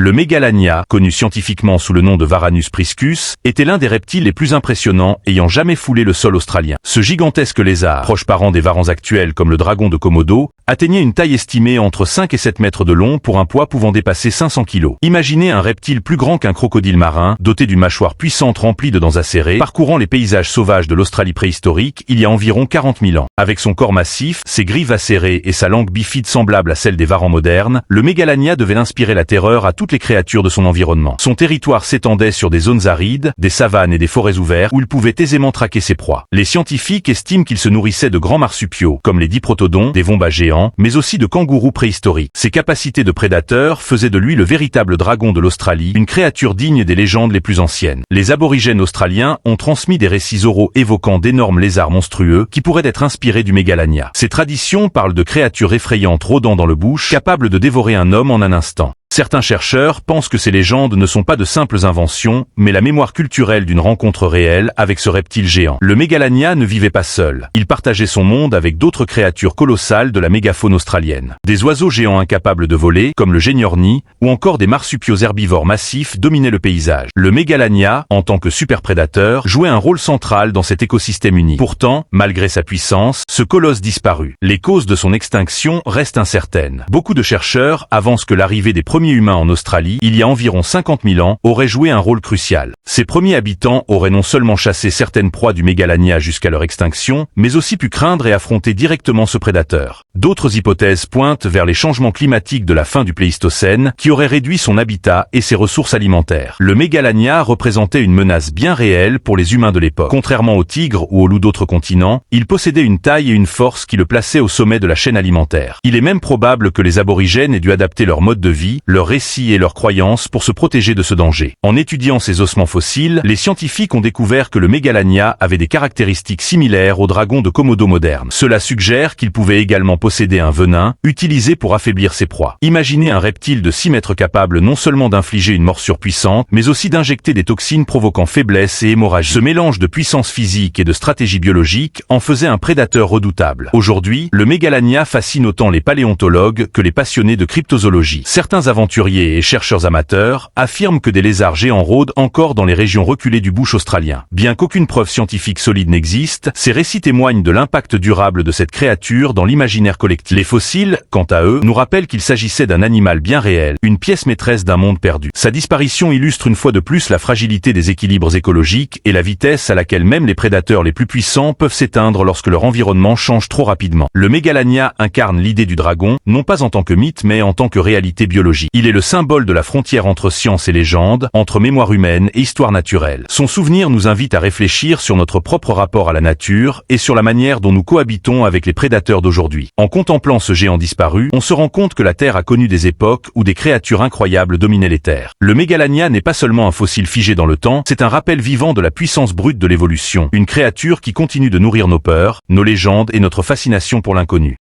Le Mégalania, connu scientifiquement sous le nom de Varanus priscus, était l'un des reptiles les plus impressionnants ayant jamais foulé le sol australien. Ce gigantesque lézard, proche parent des varans actuels comme le dragon de Komodo, atteignait une taille estimée entre 5 et 7 mètres de long pour un poids pouvant dépasser 500 kg. Imaginez un reptile plus grand qu'un crocodile marin, doté d'une mâchoire puissante remplie de dents acérées, parcourant les paysages sauvages de l'Australie préhistorique il y a environ 40 000 ans. Avec son corps massif, ses griffes acérées et sa langue bifide semblable à celle des varans modernes, le Mégalania devait inspirer la terreur à toutes les créatures de son environnement. Son territoire s'étendait sur des zones arides, des savanes et des forêts ouvertes où il pouvait aisément traquer ses proies. Les scientifiques estiment qu'il se nourrissait de grands marsupiaux, comme les diprotodons, des wombats géants, mais aussi de kangourous préhistoriques. Ses capacités de prédateur faisaient de lui le véritable dragon de l'Australie, une créature digne des légendes les plus anciennes. Les aborigènes australiens ont transmis des récits oraux évoquant d'énormes lézards monstrueux qui pourraient être inspirés du Mégalania. Ces traditions parlent de créatures effrayantes rôdant dans le bush, capables de dévorer un homme en un instant. Certains chercheurs pensent que ces légendes ne sont pas de simples inventions, mais la mémoire culturelle d'une rencontre réelle avec ce reptile géant. Le Mégalania ne vivait pas seul. Il partageait son monde avec d'autres créatures colossales de la mégafaune australienne. Des oiseaux géants incapables de voler, comme le géniorni, ou encore des marsupiaux herbivores massifs dominaient le paysage. Le Mégalania, en tant que superprédateur, jouait un rôle central dans cet écosystème unique. Pourtant, malgré sa puissance, ce colosse disparut. Les causes de son extinction restent incertaines. Beaucoup de chercheurs avancent que l'arrivée des premiers humains en Australie, il y a environ 50 000 ans, aurait joué un rôle crucial. Ces premiers habitants auraient non seulement chassé certaines proies du Mégalania jusqu'à leur extinction, mais aussi pu craindre et affronter directement ce prédateur. D'autres hypothèses pointent vers les changements climatiques de la fin du Pléistocène, qui auraient réduit son habitat et ses ressources alimentaires. Le Mégalania représentait une menace bien réelle pour les humains de l'époque. Contrairement aux tigres ou aux loups d'autres continents, il possédait une taille et une force qui le plaçaient au sommet de la chaîne alimentaire. Il est même probable que les aborigènes aient dû adapter leur mode de vie, leurs récits et leurs croyances pour se protéger de ce danger. En étudiant ces ossements fossiles, les scientifiques ont découvert que le Mégalania avait des caractéristiques similaires au dragon de Komodo moderne. Cela suggère qu'il pouvait également posséder un venin, utilisé pour affaiblir ses proies. Imaginez un reptile de 6 mètres capable non seulement d'infliger une morsure puissante, mais aussi d'injecter des toxines provoquant faiblesse et hémorragie. Ce mélange de puissance physique et de stratégie biologique en faisait un prédateur redoutable. Aujourd'hui, le Mégalania fascine autant les paléontologues que les passionnés de cryptozoologie. Certains aventuriers et chercheurs amateurs affirment que des lézards géants rôdent encore dans les régions reculées du bush australien. Bien qu'aucune preuve scientifique solide n'existe, ces récits témoignent de l'impact durable de cette créature dans l'imaginaire collectif. Les fossiles, quant à eux, nous rappellent qu'il s'agissait d'un animal bien réel, une pièce maîtresse d'un monde perdu. Sa disparition illustre une fois de plus la fragilité des équilibres écologiques et la vitesse à laquelle même les prédateurs les plus puissants peuvent s'éteindre lorsque leur environnement change trop rapidement. Le Mégalania incarne l'idée du dragon, non pas en tant que mythe mais en tant que réalité biologique. Il est le symbole de la frontière entre science et légende, entre mémoire humaine et histoire naturelle. Son souvenir nous invite à réfléchir sur notre propre rapport à la nature et sur la manière dont nous cohabitons avec les prédateurs d'aujourd'hui. En contemplant ce géant disparu, on se rend compte que la Terre a connu des époques où des créatures incroyables dominaient les terres. Le Mégalania n'est pas seulement un fossile figé dans le temps, c'est un rappel vivant de la puissance brute de l'évolution, une créature qui continue de nourrir nos peurs, nos légendes et notre fascination pour l'inconnu.